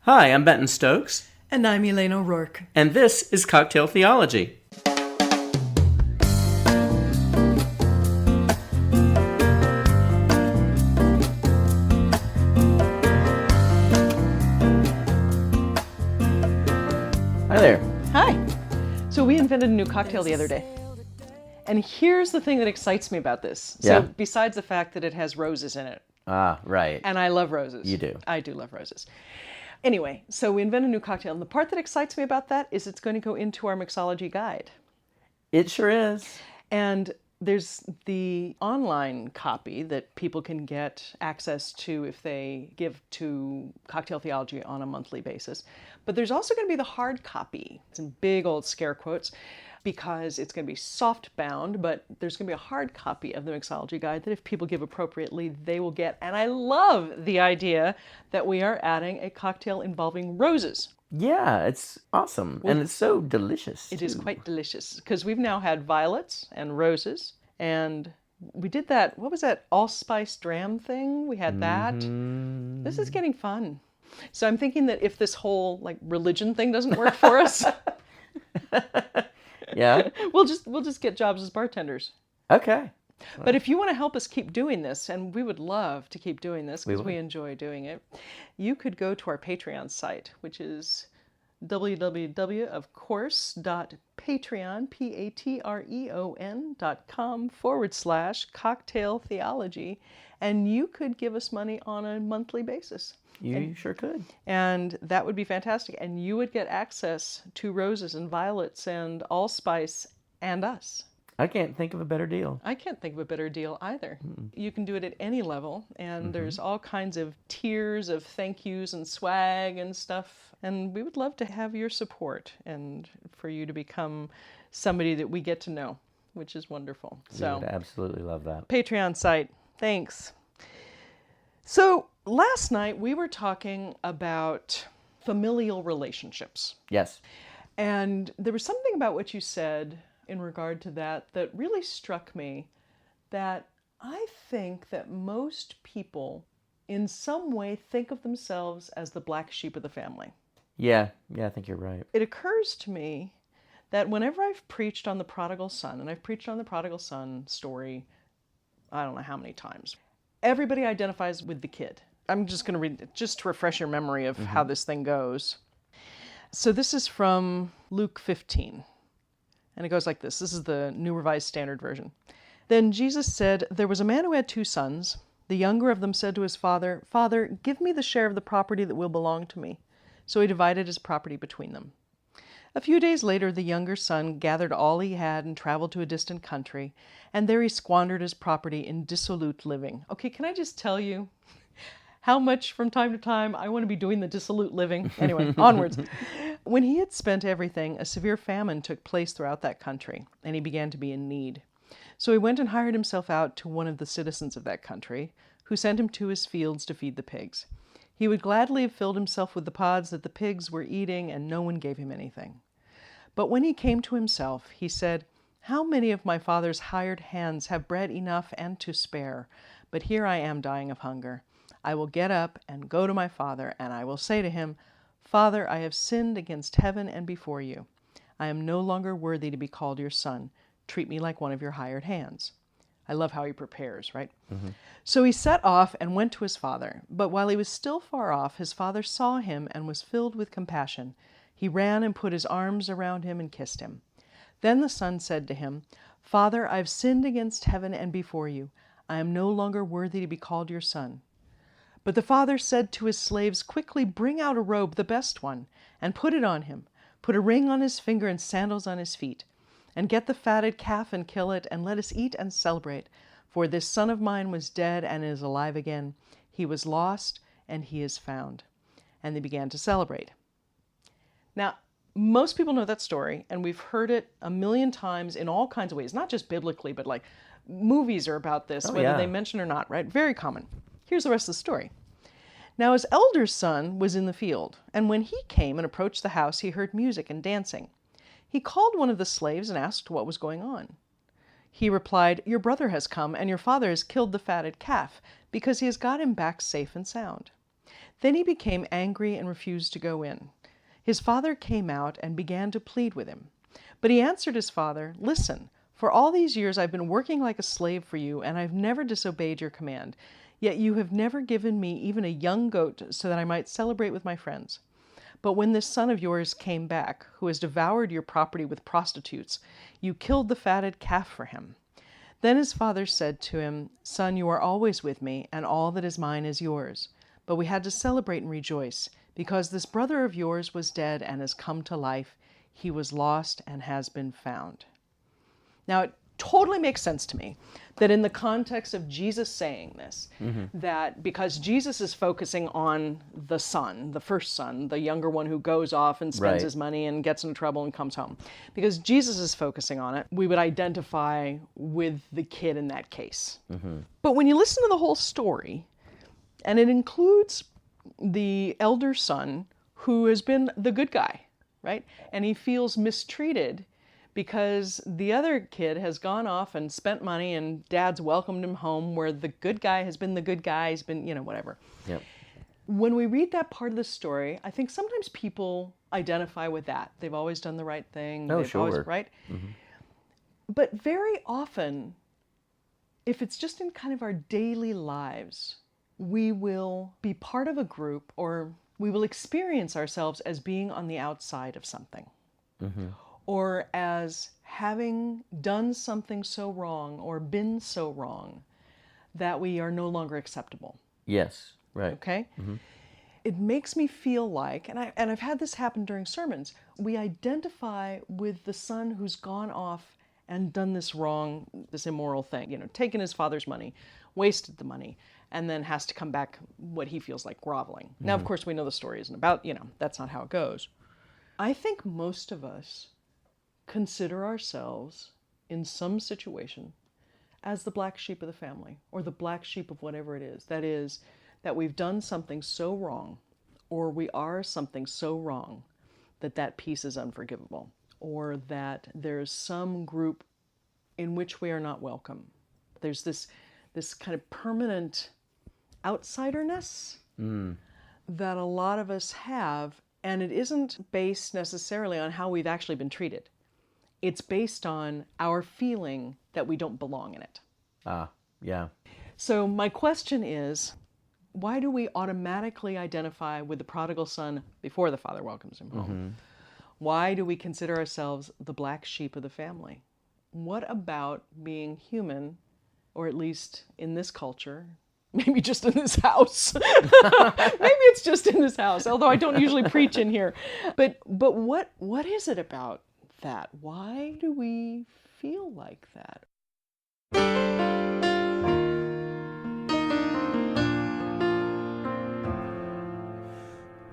Hi, I'm Benton Stokes. And I'm Elane O'Rourke. And this is Cocktail Theology. Hi there. Hi. So we invented a new cocktail the other day. And here's the thing that excites me about this. So besides the fact that it has roses in it. Ah, right. And I love roses. You do. I do love roses. Anyway, so we invented a new cocktail. And the part that excites me about that is it's going to go into our mixology guide. It sure is. And there's the online copy that people can get access to if they give to Cocktail Theology on a monthly basis. But there's also going to be the hard copy. It's in big old scare quotes because it's going to be soft bound, but there's going to be a hard copy of the mixology guide that if people give appropriately, they will get. And I love the idea that we are adding a cocktail involving roses. Yeah, it's awesome. And it's so delicious. It is quite delicious because we've now had violets and roses, and we did that, what was that, allspice dram thing? We had that. Mm-hmm. This is getting fun. So I'm thinking that if this whole religion thing doesn't work for us, yeah, we'll just get jobs as bartenders. Okay. But if you want to help us keep doing this, and we would love to keep doing this because we enjoy doing it, you could go to our Patreon site, which is www.patreon.com/cocktail theology, and you could give us money on a monthly basis. You sure could. And that would be fantastic. And you would get access to roses and violets and allspice and us. I can't think of a better deal. I can't think of a better deal either. You can do it at any level, and there's all kinds of tiers of thank yous and swag and stuff, and we would love to have your support and for you to become somebody that we get to know, which is wonderful. We would absolutely love that. Patreon site. Thanks. So last night we were talking about familial relationships. Yes. And there was something about what you said in regard to that really struck me, that I think that most people in some way think of themselves as the black sheep of the family. Yeah, I think you're right. It occurs to me that whenever I've preached on the prodigal son, and I've preached on the prodigal son story, I don't know how many times, everybody identifies with the kid. I'm just going to read it just to refresh your memory of how this thing goes. So this is from Luke 15. And it goes like this. This is the New Revised Standard Version. Then Jesus said, "There was a man who had 2 sons. The younger of them said to his father, 'Father, give me the share of the property that will belong to me.' So he divided his property between them. A few days later, the younger son gathered all he had and traveled to a distant country, and there he squandered his property in dissolute living." Okay, can I just tell you how much from time to time I want to be doing the dissolute living? Anyway, onwards. When he had spent everything, a severe famine took place throughout that country, and he began to be in need. So he went and hired himself out to one of the citizens of that country, who sent him to his fields to feed the pigs. He would gladly have filled himself with the pods that the pigs were eating, and no one gave him anything. But when he came to himself, he said, "How many of my father's hired hands have bread enough and to spare? But here I am dying of hunger. I will get up and go to my father, and I will say to him, 'Father, I have sinned against heaven and before you. I am no longer worthy to be called your son. Treat me like one of your hired hands.'" I love how he prepares, right? So he set off and went to his father. But while he was still far off, his father saw him and was filled with compassion. He ran and put his arms around him and kissed him. Then the son said to him, "Father, I have sinned against heaven and before you. I am no longer worthy to be called your son." But the father said to his slaves, "Quickly bring out a robe, the best one, and put it on him. Put a ring on his finger and sandals on his feet. And get the fatted calf and kill it, and let us eat and celebrate. For this son of mine was dead and is alive again. He was lost and he is found." And they began to celebrate. Now, most people know that story, and we've heard it a million times in all kinds of ways, not just biblically, but movies are about this, whether they mention or not, right? Very common. Here's the rest of the story. Now his elder son was in the field, and when he came and approached the house, he heard music and dancing. He called one of the slaves and asked what was going on. He replied, "Your brother has come, and your father has killed the fatted calf, because he has got him back safe and sound." Then he became angry and refused to go in. His father came out and began to plead with him. But he answered his father, "Listen, for all these years I've been working like a slave for you, and I've never disobeyed your command. Yet you have never given me even a young goat so that I might celebrate with my friends. But when this son of yours came back, who has devoured your property with prostitutes, you killed the fatted calf for him." Then his father said to him, "Son, you are always with me, and all that is mine is yours. But we had to celebrate and rejoice, because this brother of yours was dead and has come to life. He was lost and has been found." Now, it totally makes sense to me that in the context of Jesus saying this, that because Jesus is focusing on the son, the first son, the younger one who goes off and spends his money and gets in trouble and comes home, because Jesus is focusing on it, we would identify with the kid in that case. But when you listen to the whole story, and it includes the elder son who has been the good guy, right? And he feels mistreated because the other kid has gone off and spent money and dad's welcomed him home, where the good guy has been the good guy, has been, whatever. Yep. When we read that part of the story, I think sometimes people identify with that. They've always done the right thing. Oh, They've always, sure. right? But very often, if it's just in kind of our daily lives, we will be part of a group, or we will experience ourselves as being on the outside of something. Or as having done something so wrong or been so wrong that we are no longer acceptable. Yes, right. Okay? It makes me feel like, and I've had this happen during sermons, we identify with the son who's gone off and done this wrong, this immoral thing, taken his father's money, wasted the money, and then has to come back what he feels like groveling. Now, of course, we know the story isn't about, that's not how it goes. I think most of us consider ourselves in some situation as the black sheep of the family, or the black sheep of whatever it is. That is, that we've done something so wrong, or we are something so wrong that that piece is unforgivable, or that there's some group in which we are not welcome. There's this kind of permanent outsiderness that a lot of us have, and it isn't based necessarily on how we've actually been treated. It's based on our feeling that we don't belong in it. Yeah. So my question is, why do we automatically identify with the prodigal son before the father welcomes him home? Why do we consider ourselves the black sheep of the family? What about being human, or at least in this culture, maybe just in this house. Maybe it's just in this house, although I don't usually preach in here. But what is it about that? Why do we feel like that?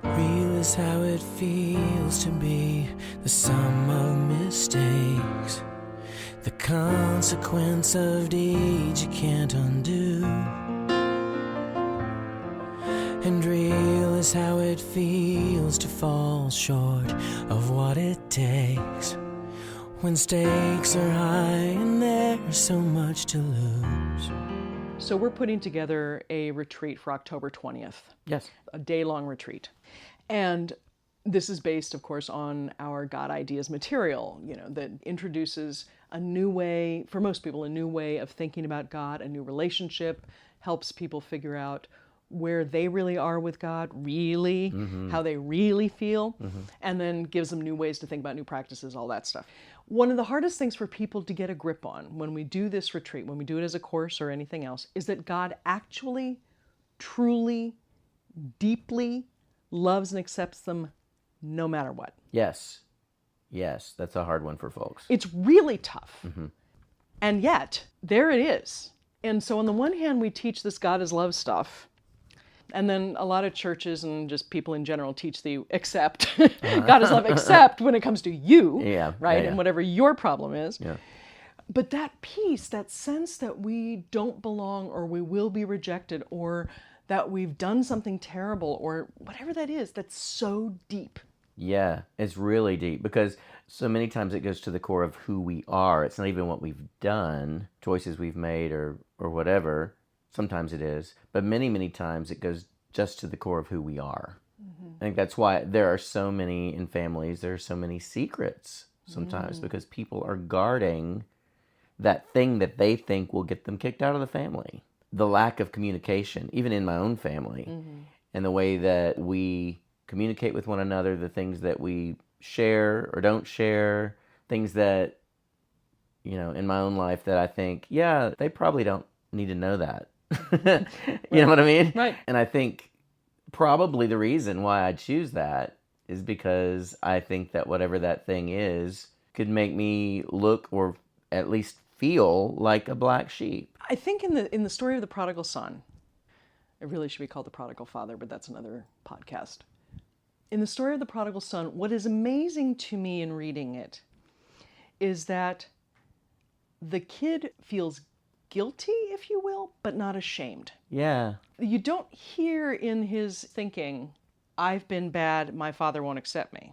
Real is how it feels to be the sum of mistakes, the consequence of deeds you can't undo. And real is how it feels to fall short of what it takes, when stakes are high and there's so much to lose. So we're putting together a retreat for October 20th. Yes. A day-long retreat. And this is based, of course, on our God Ideas material, that introduces a new way, for most people, a new way of thinking about God, a new relationship, helps people figure out where they really are with God, really, how they really feel, and then gives them new ways to think about new practices, all that stuff. One of the hardest things for people to get a grip on when we do this retreat, when we do it as a course or anything else, is that God actually, truly, deeply loves and accepts them no matter what. Yes, that's a hard one for folks. It's really tough. And yet, there it is. And so on the one hand, we teach this God is love stuff. And then a lot of churches and just people in general teach the accept. God is love, except when it comes to you, right? Yeah. And whatever your problem is. Yeah. But that peace, that sense that we don't belong, or we will be rejected, or that we've done something terrible, or whatever that is, that's so deep. Yeah, it's really deep, because so many times it goes to the core of who we are. It's not even what we've done, choices we've made, or whatever. Sometimes it is, but many, many times it goes just to the core of who we are. I think that's why there are so many in families, there are so many secrets sometimes because people are guarding that thing that they think will get them kicked out of the family. The lack of communication, even in my own family, and the way that we communicate with one another, the things that we share or don't share, things that, in my own life that I think, yeah, they probably don't need to know that. You know what I mean? Right. And I think probably the reason why I choose that is because I think that whatever that thing is could make me look or at least feel like a black sheep. I think in the story of the prodigal son, it really should be called the prodigal father, but that's another podcast. In the story of the prodigal son, what is amazing to me in reading it is that the kid feels guilty, if you will, but not ashamed. Yeah. You don't hear in his thinking, I've been bad, my father won't accept me.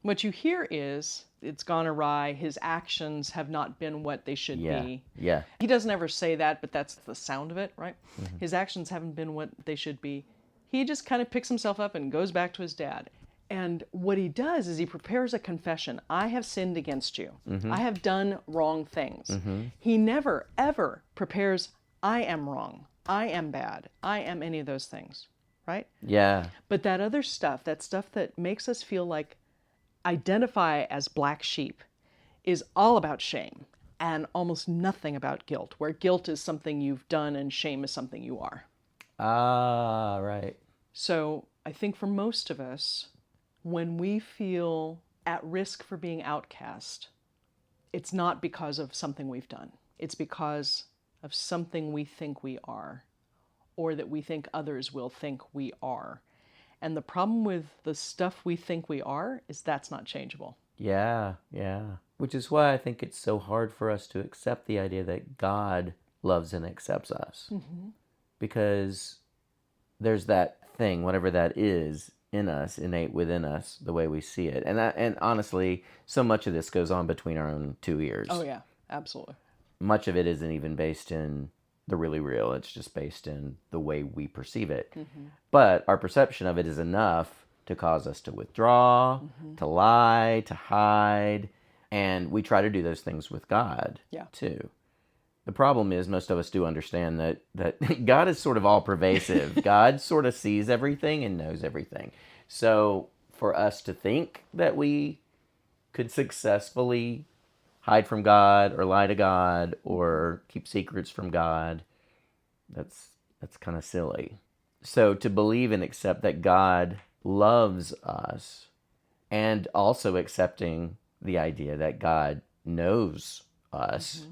What you hear is, it's gone awry, his actions have not been what they should be. Yeah. He doesn't ever say that, but that's the sound of it, right? His actions haven't been what they should be. He just kind of picks himself up and goes back to his dad. And what he does is he prepares a confession. I have sinned against you. I have done wrong things. He never, ever prepares, I am wrong. I am bad. I am any of those things, right? Yeah. But that other stuff, that stuff that makes us feel like identify as black sheep, is all about shame and almost nothing about guilt, where guilt is something you've done and shame is something you are. Ah, right. So I think for most of us, when we feel at risk for being outcast, it's not because of something we've done. It's because of something we think we are, or that we think others will think we are. And the problem with the stuff we think we are is that's not changeable. Yeah. Which is why I think it's so hard for us to accept the idea that God loves and accepts us. Because there's that thing, whatever that is, in us, innate within us, the way we see it. And honestly, so much of this goes on between our own two ears. Oh yeah, absolutely. Much of it isn't even based in the really real. It's just based in the way we perceive it. But our perception of it is enough to cause us to withdraw, to lie, to hide. And we try to do those things with God too. The problem is most of us do understand that God is sort of all pervasive. God sort of sees everything and knows everything. So for us to think that we could successfully hide from God or lie to God or keep secrets from God, that's kind of silly. So to believe and accept that God loves us, and also accepting the idea that God knows us,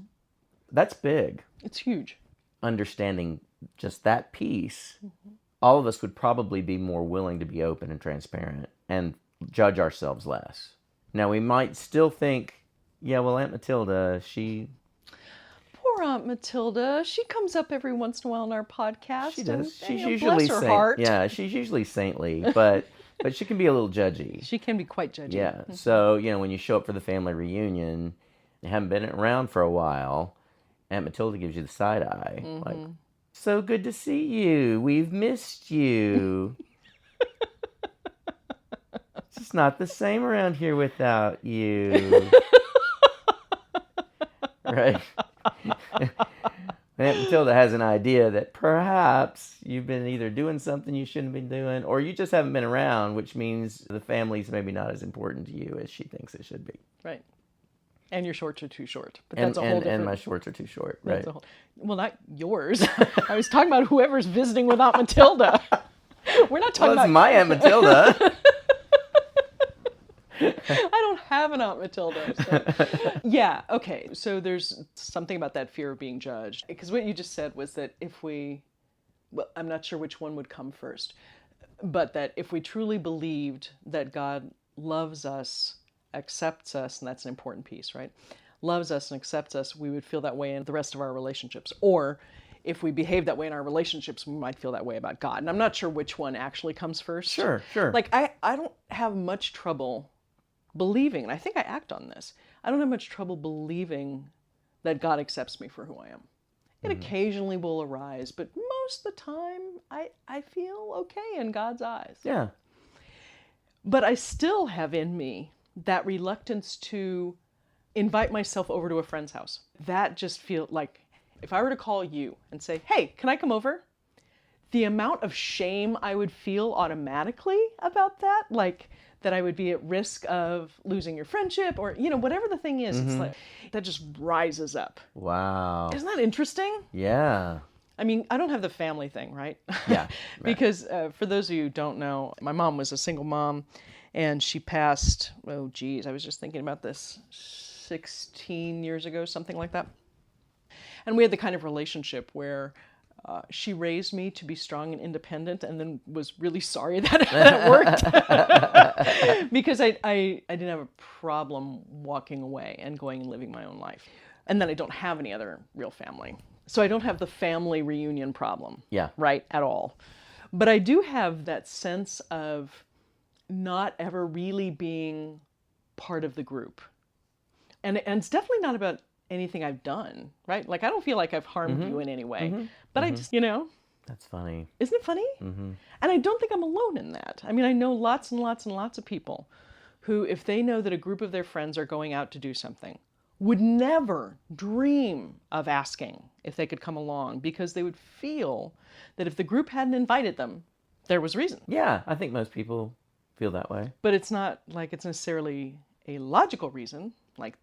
that's big. It's huge. Understanding just that piece, all of us would probably be more willing to be open and transparent and judge ourselves less. Now, we might still think, yeah, well, Aunt Matilda, Poor Aunt Matilda. She comes up every once in a while on our podcast. she does. And, She's you know, usually bless her heart. Yeah, she's usually saintly, but she can be a little judgy. She can be quite judgy. Yeah. So, when you show up for the family reunion, you haven't been around for a while, Aunt Matilda gives you the side eye. Like, so good to see you. We've missed you. It's just not the same around here without you. Right? Aunt Matilda has an idea that perhaps you've been either doing something you shouldn't be doing, or you just haven't been around, which means the family's maybe not as important to you as she thinks it should be. Right. And your shorts are too short. But that's a whole different... And my shorts are too short, right? Well, not yours. I was talking about whoever's visiting with Aunt Matilda. We're not talking about... Well, it's my Aunt Matilda. I don't have an Aunt Matilda. So. Yeah, okay. So there's something about that fear of being judged. Because what you just said was that if we... Well, I'm not sure which one would come first. But that if we truly believed that God loves us, accepts us, and that's an important piece, right? Loves us and accepts us, we would feel that way in the rest of our relationships. Or if we behave that way in our relationships, we might feel that way about God. And I'm not sure which one actually comes first. Sure. Like, I don't have much trouble believing, and I think I act on this, I don't have much trouble believing that God accepts me for who I am. It occasionally will arise, but most of the time I feel okay in God's eyes. Yeah. But I still have in me that reluctance to invite myself over to a friend's house. That just feels like if I were to call you and say, hey, can I come over? The amount of shame I would feel automatically about that, like that I would be at risk of losing your friendship or, whatever the thing is, it's like that just rises up. Wow. Isn't that interesting? Yeah. I mean, I don't have the family thing, right? Yeah. Right. Because for those of you who don't know, my mom was a single mom and she passed, I was just thinking about this, 16 years ago, something like that. And we had the kind of relationship where she raised me to be strong and independent and then was really sorry that it worked. Because I didn't have a problem walking away and going and living my own life. And then I don't have any other real family. So I don't have the family reunion problem. Yeah. Right, at all. But I do have that sense of not ever really being part of the group. And it's definitely not about anything I've done, right? Like, I don't feel like I've harmed you in any way. But I just, That's funny. Isn't it funny? And I don't think I'm alone in that. I mean, I know lots and lots and lots of people who, if they know that a group of their friends are going out to do something, would never dream of asking if they could come along because they would feel that if the group hadn't invited them, there was reason. Yeah, I think most people feel that way. But it's not like it's necessarily a logical reason. Like,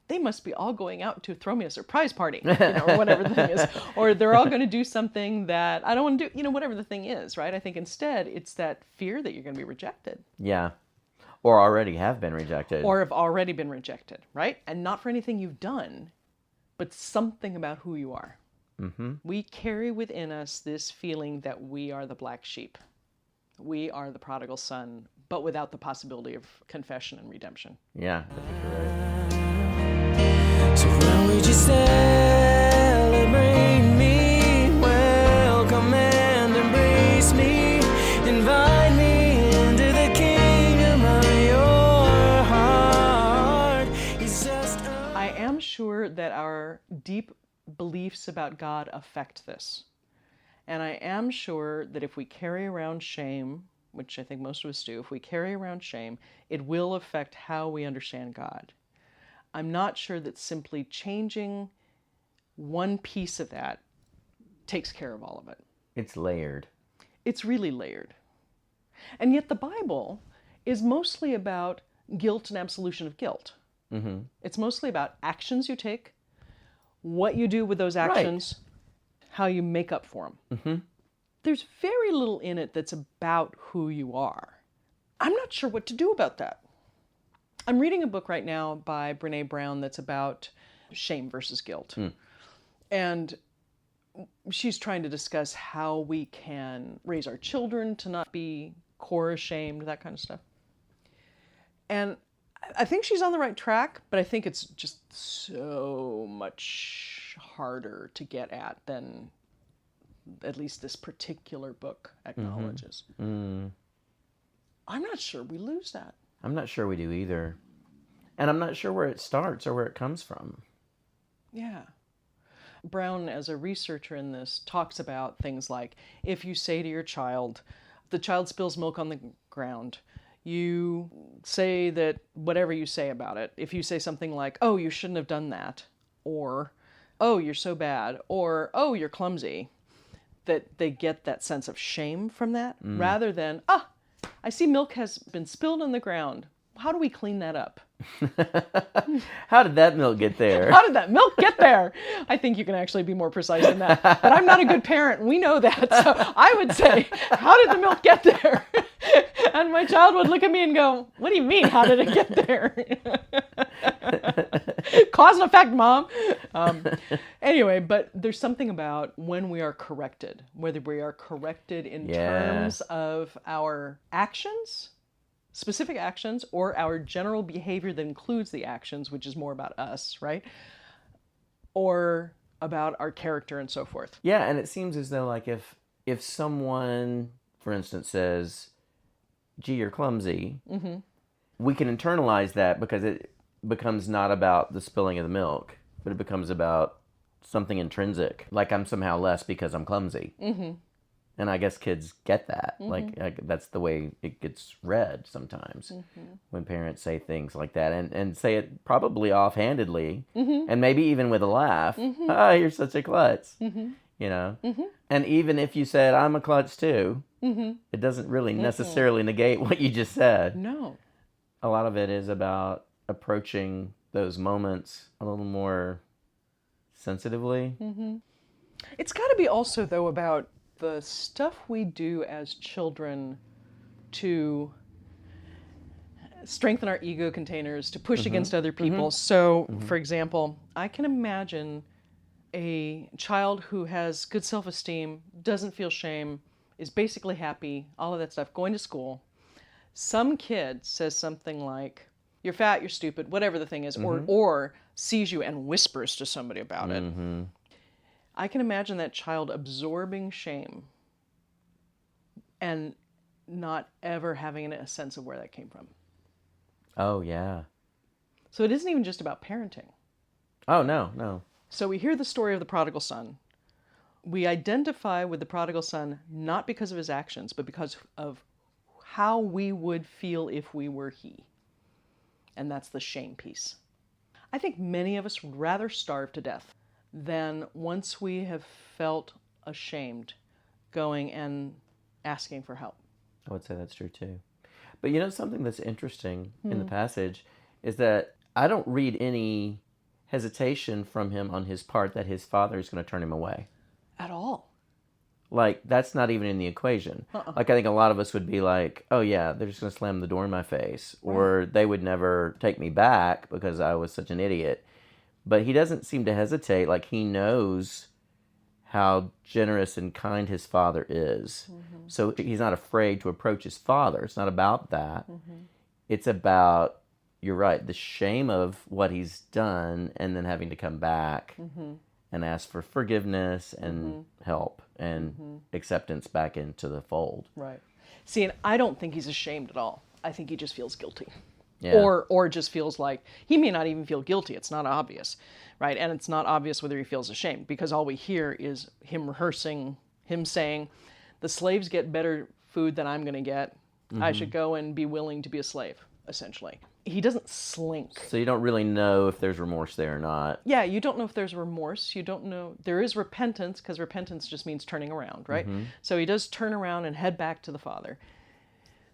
they must be all going out to throw me a surprise party, or whatever the thing is. Or they're all going to do something that I don't want to do, whatever the thing is, right? I think instead it's that fear that you're going to be rejected. Yeah. Or already have been rejected. Or have already been rejected, right? And not for anything you've done, but something about who you are. We carry within us this feeling that we are the black sheep. We are the prodigal son, but without the possibility of confession and redemption. Yeah, I think you're right. So why would you celebrate me? Welcome and embrace me. Invite me into the kingdom of your heart. He's just I am sure that our deep beliefs about God affect this. And I am sure that if we carry around shame, which I think most of us do, if we carry around shame, it will affect how we understand God. I'm not sure that simply changing one piece of that takes care of all of it. It's layered. It's really layered. And yet the Bible is mostly about guilt and absolution of guilt. It's mostly about actions you take, what you do with those actions, how you make up for them. There's very little in it that's about who you are. I'm not sure what to do about that. I'm reading a book right now by Brené Brown that's about shame versus guilt. And she's trying to discuss how we can raise our children to not be core ashamed, that kind of stuff. And I think she's on the right track, but I think it's just so much harder to get at than at least this particular book acknowledges. I'm not sure we lose that. I'm not sure we do either. And I'm not sure where it starts or where it comes from. Yeah. Brown, as a researcher in this, talks about things like if you say to your child, the child spills milk on the ground, you say that whatever you say about it, if you say something like, oh, you shouldn't have done that, or, oh, you're so bad, or, oh, you're clumsy, that they get that sense of shame from that, rather than, I see milk has been spilled on the ground. How do we clean that up? How did that milk get there? How did that milk get there? I think you can actually be more precise than that. But I'm not a good parent. We know that. So I would say, how did the milk get there? And my child would look at me and go, what do you mean, how did it get there? Cause and effect, Mom. Anyway, but there's something about when we are corrected, whether we are corrected in terms of our actions, specific actions, or our general behavior that includes the actions, which is more about us, right? Or about our character and so forth. Yeah, and it seems as though like if someone, for instance, says, gee, you're clumsy, we can internalize that because it becomes not about the spilling of the milk, but it becomes about something intrinsic, like I'm somehow less because I'm clumsy. Mm-hmm. And I guess kids get that. Mm-hmm. Like that's the way it gets read sometimes when parents say things like that and say it probably offhandedly and maybe even with a laugh. Oh, you're such a klutz, you know? And even if you said, I'm a klutz too, it doesn't really necessarily negate what you just said. No. A lot of it is about approaching those moments a little more sensitively. It's got to be also, though, about the stuff we do as children to strengthen our ego containers, to push against other people. So, for example, I can imagine a child who has good self-esteem, doesn't feel shame, is basically happy, all of that stuff, going to school. Some kid says something like, you're fat, you're stupid, whatever the thing is, or sees you and whispers to somebody about it. I can imagine that child absorbing shame and not ever having a sense of where that came from. Oh, yeah. So it isn't even just about parenting. Oh, no. So we hear the story of the prodigal son. We identify with the prodigal son not because of his actions, but because of how we would feel if we were he. And that's the shame piece. I think many of us would rather starve to death than once we have felt ashamed going and asking for help. I would say that's true too. But you know something that's interesting in the passage is that I don't read any hesitation from him on his part that his father is going to turn him away. At all. Like, that's not even in the equation. Like, I think a lot of us would be like, oh yeah, they're just going to slam the door in my face. Right. Or they would never take me back because I was such an idiot. But he doesn't seem to hesitate. Like, he knows how generous and kind his father is. So he's not afraid to approach his father. It's not about that. It's about, you're right, the shame of what he's done and then having to come back and ask for forgiveness and help and acceptance back into the fold. Right. See, and I don't think he's ashamed at all. I think he just feels guilty. Yeah. Or just feels like, he may not even feel guilty. It's not obvious, right? And it's not obvious whether he feels ashamed because all we hear is him rehearsing, him saying, the slaves get better food than I'm going to get. I should go and be willing to be a slave, essentially. He doesn't slink. So you don't really know if there's remorse there or not. Yeah, you don't know if there's remorse. You don't know. There is repentance, because repentance just means turning around, right? So he does turn around and head back to the Father.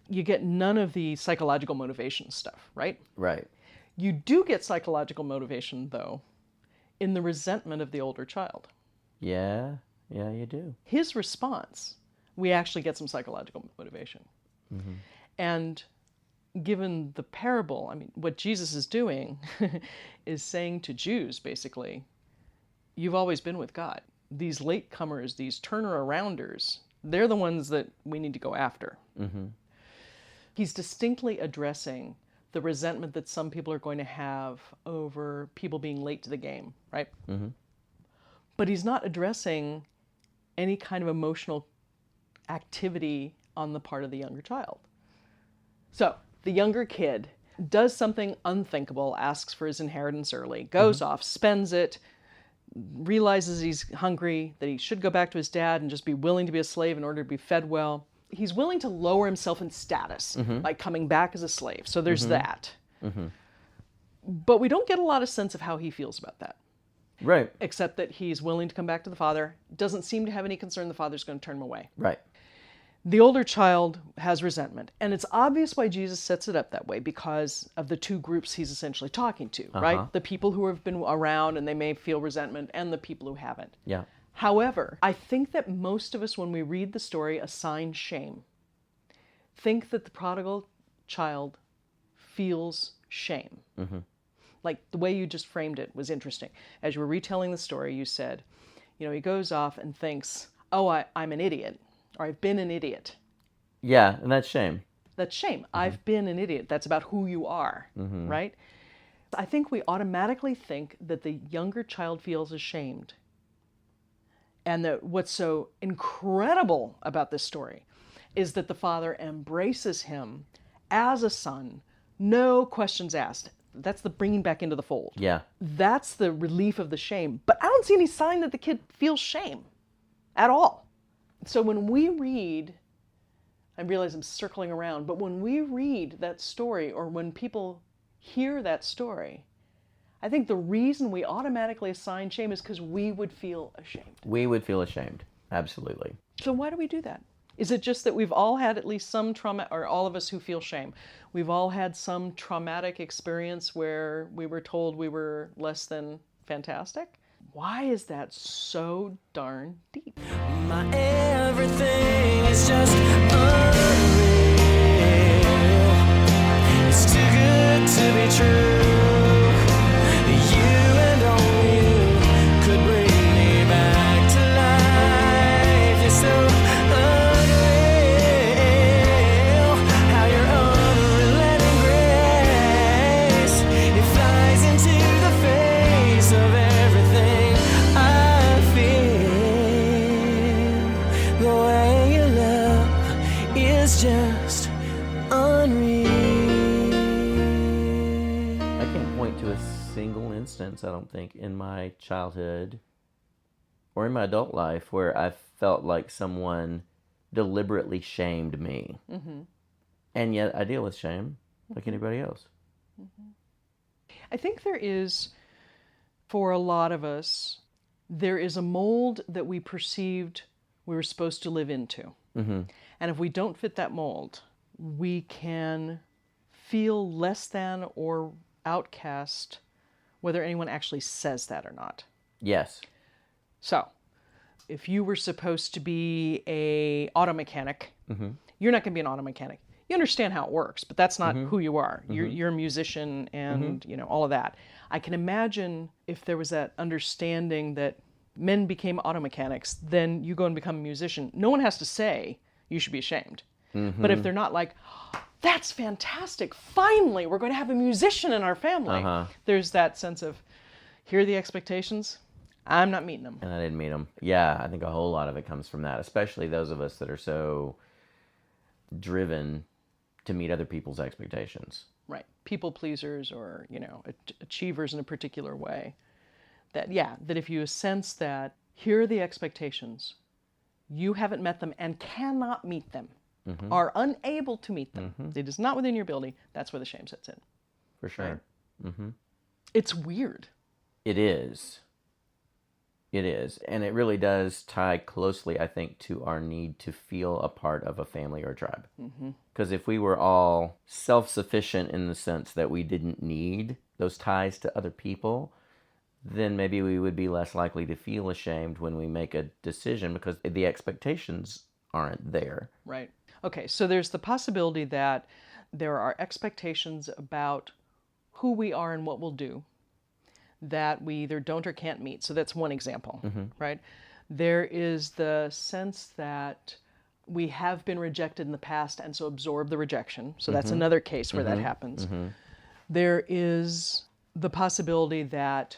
You get none of the psychological motivation stuff, right? Right. You do get psychological motivation, though, in the resentment of the older child. Yeah, you do. His response, we actually get some psychological motivation. And given the parable, I mean, what Jesus is doing is saying to Jews, basically, you've always been with God. These latecomers, these turner-arounders, they're the ones that we need to go after. He's distinctly addressing the resentment that some people are going to have over people being late to the game, right? But he's not addressing any kind of emotional activity on the part of the younger child. So, the younger kid does something unthinkable, asks for his inheritance early, goes off, spends it, realizes he's hungry, that he should go back to his dad and just be willing to be a slave in order to be fed well. He's willing to lower himself in status by coming back as a slave. So there's that. But we don't get a lot of sense of how he feels about that. Right. Except that he's willing to come back to the Father, doesn't seem to have any concern the Father's going to turn him away. Right. The older child has resentment. And it's obvious why Jesus sets it up that way, because of the two groups he's essentially talking to, right? The people who have been around and they may feel resentment, and the people who haven't. Yeah. However, I think that most of us, when we read the story, assign shame. Think that the prodigal child feels shame. Like the way you just framed it was interesting. As you were retelling the story, you said, you know, he goes off and thinks, oh, I'm an idiot, or I've been an idiot. Yeah, and that's shame. That's shame. I've been an idiot. That's about who you are, right? I think we automatically think that the younger child feels ashamed. And that what's so incredible about this story is that the Father embraces him as a son, no questions asked. That's the bringing back into the fold. Yeah. That's the relief of the shame. But I don't see any sign that the kid feels shame at all. So when we read, I realize I'm circling around, but when we read that story or when people hear that story, I think the reason we automatically assign shame is because we would feel ashamed. We would feel ashamed. Absolutely. So why do we do that? Is it just that we've all had at least some trauma, or all of us who feel shame, we've all had some traumatic experience where we were told we were less than fantastic? Why is that so darn deep? My everything is just unreal. It's too good to be true. You and only you could bring me back to life. You're so unreal. How your unrelenting grace, it flies into the face of everything I feel. The way you love is just unreal. I can't point to a single instance, I don't think, in my childhood or in my adult life where I felt like someone deliberately shamed me. And yet I deal with shame like anybody else. I think there is, for a lot of us, there is a mold that we perceived we were supposed to live into. And if we don't fit that mold, we can feel less than or outcast, whether anyone actually says that or not. Yes. So, if you were supposed to be a auto mechanic, you're not going to be an auto mechanic. You understand how it works, but that's not who you are. You're a musician and, you know, all of that. I can imagine if there was that understanding that men became auto mechanics, then you go and become a musician. No one has to say you should be ashamed. But if they're not like, that's fantastic, finally, we're going to have a musician in our family. There's that sense of, here are the expectations, I'm not meeting them. And I didn't meet them. Yeah, I think a whole lot of it comes from that, especially those of us that are so driven to meet other people's expectations. Right. People pleasers or, you know, achievers in a particular way. That if you sense that here are the expectations, you haven't met them and cannot meet them, are unable to meet them, it is not within your ability, that's where the shame sets in. For sure. Right? It's weird. It is. It is. And it really does tie closely, I think, to our need to feel a part of a family or a tribe. Because if we were all self-sufficient in the sense that we didn't need those ties to other people, then maybe we would be less likely to feel ashamed when we make a decision because the expectations aren't there. Right. Okay, so there's the possibility that there are expectations about who we are and what we'll do that we either don't or can't meet. So that's one example, right? There is the sense that we have been rejected in the past and so absorb the rejection. So that's another case where that happens. There is the possibility that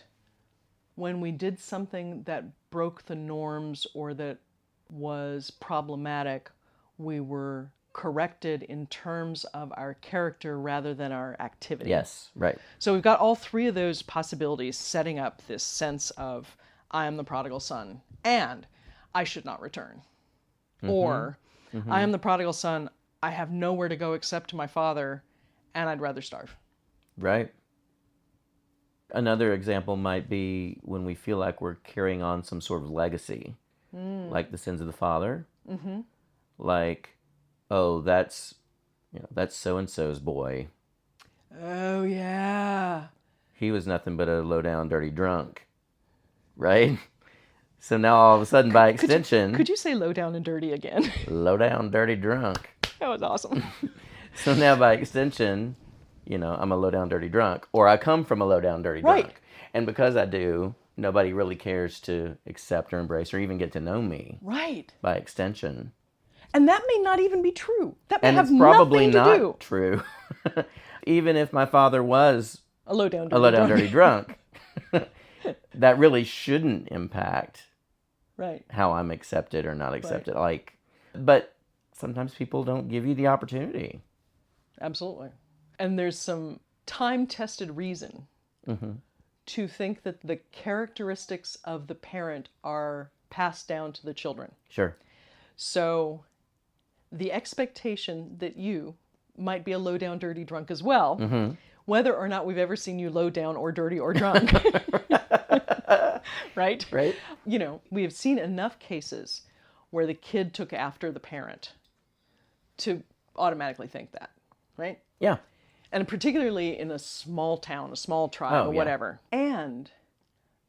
when we did something that broke the norms or that was problematic, we were corrected in terms of our character rather than our activity. Yes, right. So we've got all three of those possibilities setting up this sense of, I am the prodigal son, and I should not return. Or, I am the prodigal son, I have nowhere to go except to my father, and I'd rather starve. Right. Another example might be when we feel like we're carrying on some sort of legacy, like the sins of the father. Like, oh, that's so-and-so's boy. Oh, yeah. He was nothing but a low-down, dirty drunk, right? So now all of a sudden, by extension... Could you say low down and dirty again? Low-down, dirty drunk. That was awesome. So now by extension, you know, I'm a low-down, dirty drunk. Or I come from a low-down, dirty drunk. And because I do, nobody really cares to accept or embrace or even get to know me. Right. By extension. And that may not even be true. That may And have it's probably nothing to not do. true. Even if my father was A low down, dirty drunk, that really shouldn't impact Right. how I'm accepted or not accepted. But sometimes people don't give you the opportunity. Absolutely. And there's some time-tested reason to think that the characteristics of the parent are passed down to the children. Sure. So the expectation that you might be a low-down, dirty drunk as well, whether or not we've ever seen you low-down or dirty or drunk, right? Right. You know, we have seen enough cases where the kid took after the parent to automatically think that, right? Yeah. And particularly in a small town, a small tribe, or whatever. And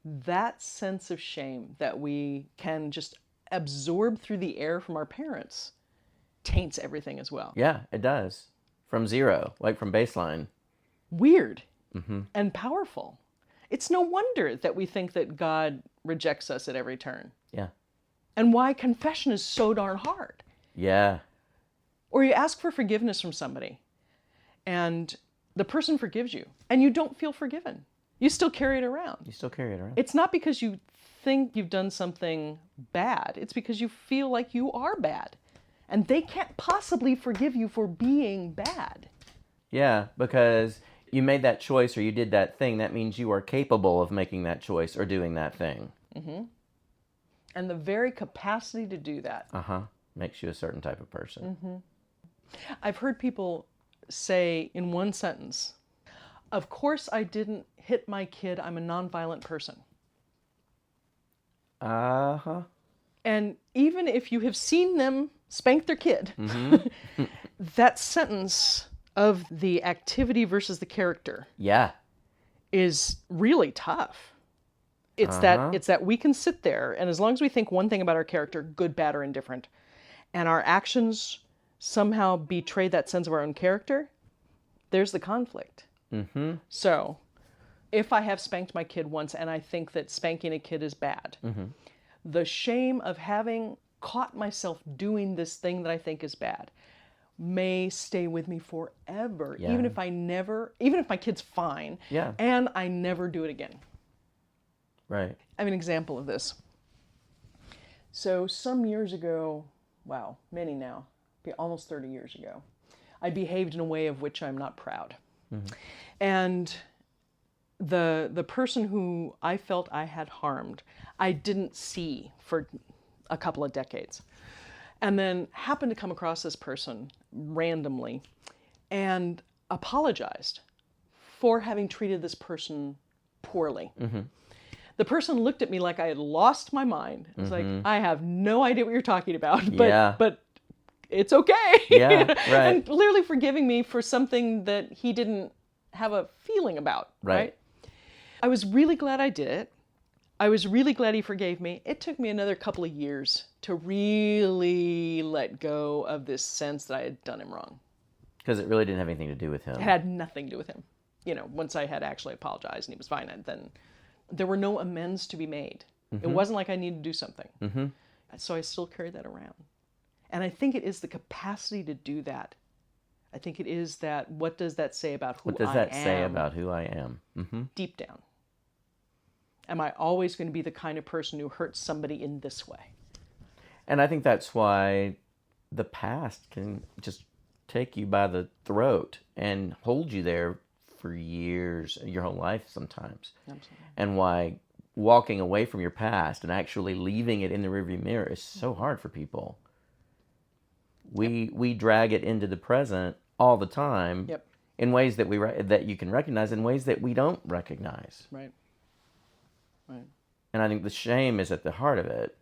that sense of shame that we can just absorb through the air from our parents taints everything as well. Yeah, it does. From zero, like from baseline. Weird and powerful. It's no wonder that we think that God rejects us at every turn. Yeah. And why confession is so darn hard. Yeah. Or you ask for forgiveness from somebody, and the person forgives you, and you don't feel forgiven. You still carry it around. You still carry it around. It's not because you think you've done something bad. It's because you feel like you are bad. And they can't possibly forgive you for being bad. Yeah, because you made that choice or you did that thing. That means you are capable of making that choice or doing that thing. And the very capacity to do that. Makes you a certain type of person. I've heard people say in one sentence, of course I didn't hit my kid. I'm a nonviolent person. And even if you have seen them spank their kid, that sentence of the activity versus the character is really tough. It's that we can sit there, and as long as we think one thing about our character, good, bad, or indifferent, and our actions somehow betray that sense of our own character, there's the conflict. So if I have spanked my kid once and I think that spanking a kid is bad, the shame of having caught myself doing this thing that I think is bad may stay with me forever, even if my kid's fine, and I never do it again. Right. I have an example of this. So some years ago, wow, many now, almost 30 years ago, I behaved in a way of which I'm not proud. And the person who I felt I had harmed, I didn't see for a couple of decades. And then happened to come across this person randomly and apologized for having treated this person poorly. The person looked at me like I had lost my mind. It was like, I have no idea what you're talking about, but it's okay. Yeah, right. And clearly forgiving me for something that he didn't have a feeling about, right? I was really glad I did it. I was really glad he forgave me. It took me another couple of years to really let go of this sense that I had done him wrong. Because it really didn't have anything to do with him. It had nothing to do with him. You know, once I had actually apologized and he was fine, then there were no amends to be made. It wasn't like I needed to do something. So I still carry that around. And I think it is the capacity to do that. I think it is that, what does that say about who I am? What does that say about who I am? Deep down. Am I always going to be the kind of person who hurts somebody in this way? And I think that's why the past can just take you by the throat and hold you there for years, your whole life sometimes. Absolutely. And why walking away from your past and actually leaving it in the rearview mirror is so hard for people. We drag it into the present all the time in ways that that you can recognize, in ways that we don't recognize. Right. And I think the shame is at the heart of it,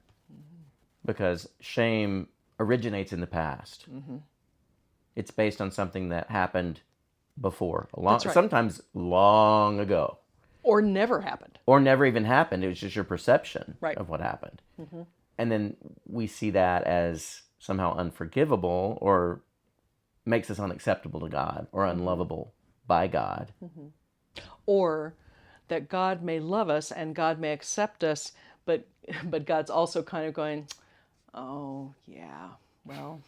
because shame originates in the past. It's based on something that happened before, sometimes long ago. Or never happened. Or never even happened. It was just your perception of what happened. And then we see that as somehow unforgivable, or makes us unacceptable to God, or unlovable by God. Or that God may love us and God may accept us, but God's also kind of going, oh, yeah, well,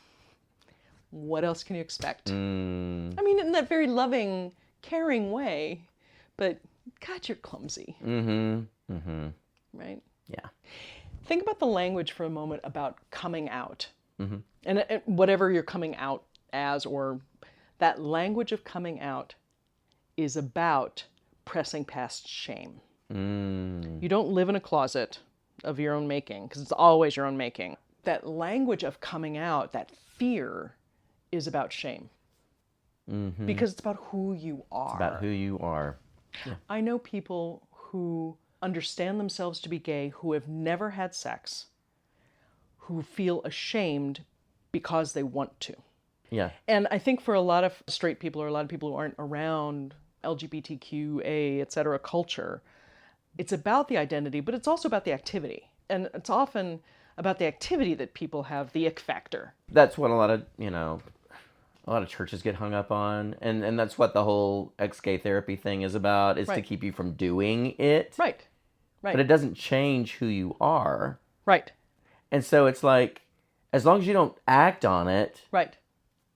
what else can you expect? I mean, in that very loving, caring way, but God, you're clumsy. Right? Yeah. Think about the language for a moment about coming out. And whatever you're coming out as, or that language of coming out is about pressing past shame. Mm. You don't live in a closet of your own making, because it's always your own making. That language of coming out, that fear, is about shame. Mm-hmm. Because it's about who you are. It's about who you are. Yeah. I know people who understand themselves to be gay, who have never had sex, who feel ashamed because they want to. Yeah. And I think for a lot of straight people, or a lot of people who aren't around LGBTQA, et cetera, culture, it's about the identity, but it's also about the activity. And it's often about the activity that people have the ick factor. That's what a lot of churches get hung up on. And that's what the whole ex-gay therapy thing is about, is to keep you from doing it. Right. But it doesn't change who you are. Right. And so it's like, as long as you don't act on it, right,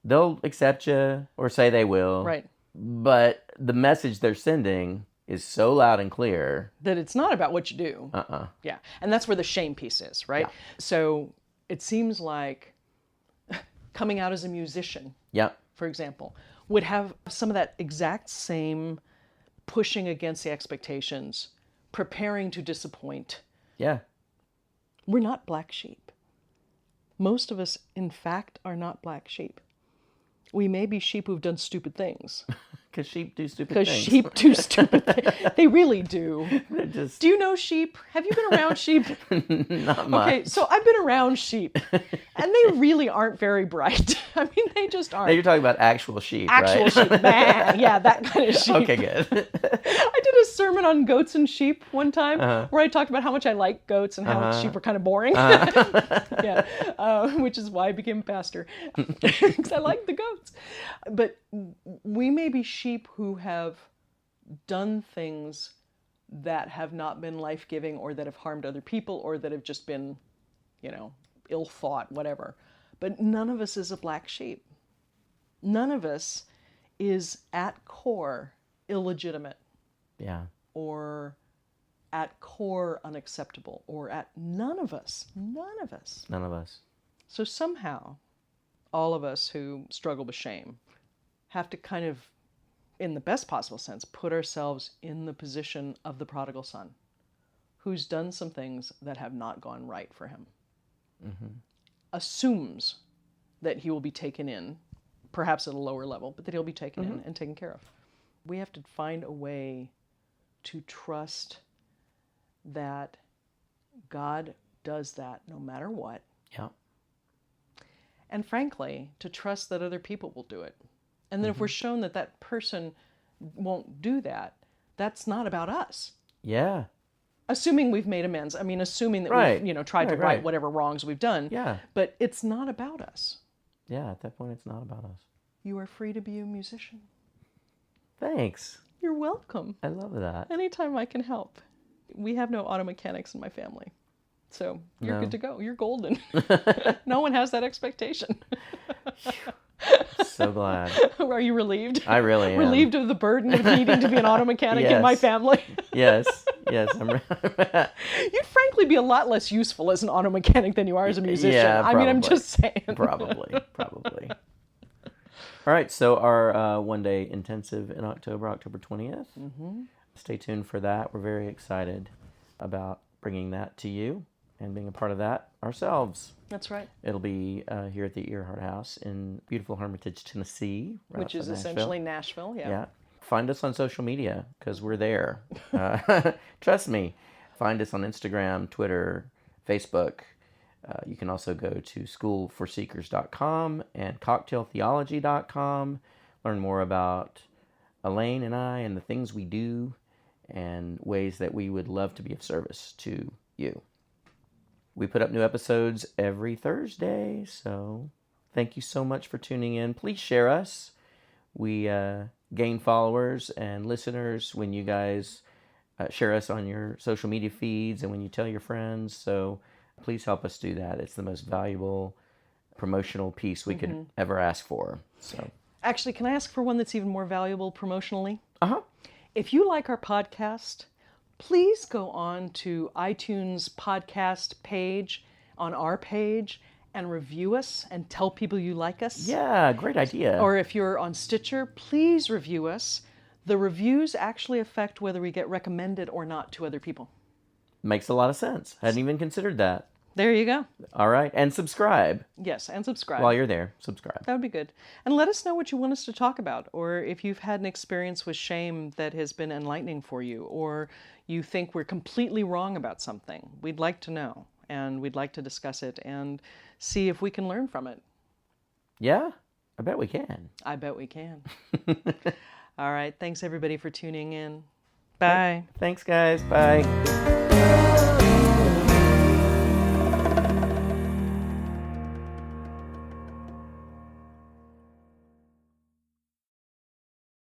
they'll accept you or say they will. Right. But the message they're sending is so loud and clear that it's not about what you do. Yeah. And that's where the shame piece is, right? Yeah. So it seems like coming out as a musician, for example, would have some of that exact same pushing against the expectations, preparing to disappoint. Yeah. We're not black sheep. Most of us, in fact, are not black sheep. We may be sheep who've done stupid things. Because sheep do stupid things. Because sheep do stupid things. They really do. Just... Do you know sheep? Have you been around sheep? Not much. Okay, so I've been around sheep. And they really aren't very bright. I mean, they just aren't. Now you're talking about actual sheep, actual right? Sheep. Bah, yeah, that kind of sheep. Okay, good. I did a sermon on goats and sheep one time where I talked about how much I like goats and how sheep are kind of boring. Which is why I became a pastor. Because I like the goats. But we may be sheep who have done things that have not been life-giving, or that have harmed other people, or that have just been, ill thought, whatever. But none of us is a black sheep. None of us is at core illegitimate. Yeah. Or at core unacceptable, or at none of us. So somehow, all of us who struggle with shame have to kind of, in the best possible sense, put ourselves in the position of the prodigal son, who's done some things that have not gone right for him. Mm-hmm. Assumes that he will be taken in, perhaps at a lower level, but that he'll be taken in and taken care of. We have to find a way to trust that God does that no matter what. Yeah. And frankly, to trust that other people will do it. And then if we're shown that that person won't do that, that's not about us. Yeah. Assuming we've made amends. I mean, assuming that we've, tried to right whatever wrongs we've done. Yeah. But it's not about us. Yeah, at that point, it's not about us. You are free to be a musician. Thanks. You're welcome. I love that. Anytime I can help. We have no auto mechanics in my family. So you're good to go. You're golden. No one has that expectation. So glad. Are you relieved? I really am. Relieved of the burden of needing to be an auto mechanic in my family? Yes. You'd frankly be a lot less useful as an auto mechanic than you are as a musician. Yeah, I mean, I'm just saying. Probably. All right, so our one-day intensive in October 20th. Mm-hmm. Stay tuned for that. We're very excited about bringing that to you and being a part of that ourselves. That's right. It'll be here at the Earhart House in beautiful Hermitage, Tennessee. Right, which is essentially Nashville, yeah. Find us on social media, because we're there. Trust me. Find us on Instagram, Twitter, Facebook. You can also go to schoolforseekers.com and cocktailtheology.com. Learn more about Elane and I and the things we do and ways that we would love to be of service to you. We put up new episodes every Thursday, so thank you so much for tuning in. Please share us. We gain followers and listeners when you guys share us on your social media feeds and when you tell your friends. So please help us do that. It's the most valuable promotional piece we could ever ask for. So, actually, can I ask for one that's even more valuable promotionally? Uh-huh. If you like our podcast, please go on to iTunes podcast page, on our page, and review us and tell people you like us. Yeah, great idea. Or if you're on Stitcher, please review us. The reviews actually affect whether we get recommended or not to other people. Makes a lot of sense. Hadn't even considered that. There you go. All right. And subscribe. Yes, and subscribe. While you're there, subscribe. That would be good. And let us know what you want us to talk about, or if you've had an experience with shame that has been enlightening for you, or you think we're completely wrong about something. We'd like to know, and we'd like to discuss it and see if we can learn from it. Yeah, I bet we can. I bet we can. All right. Thanks, everybody, for tuning in. Bye. Thanks, guys. Bye.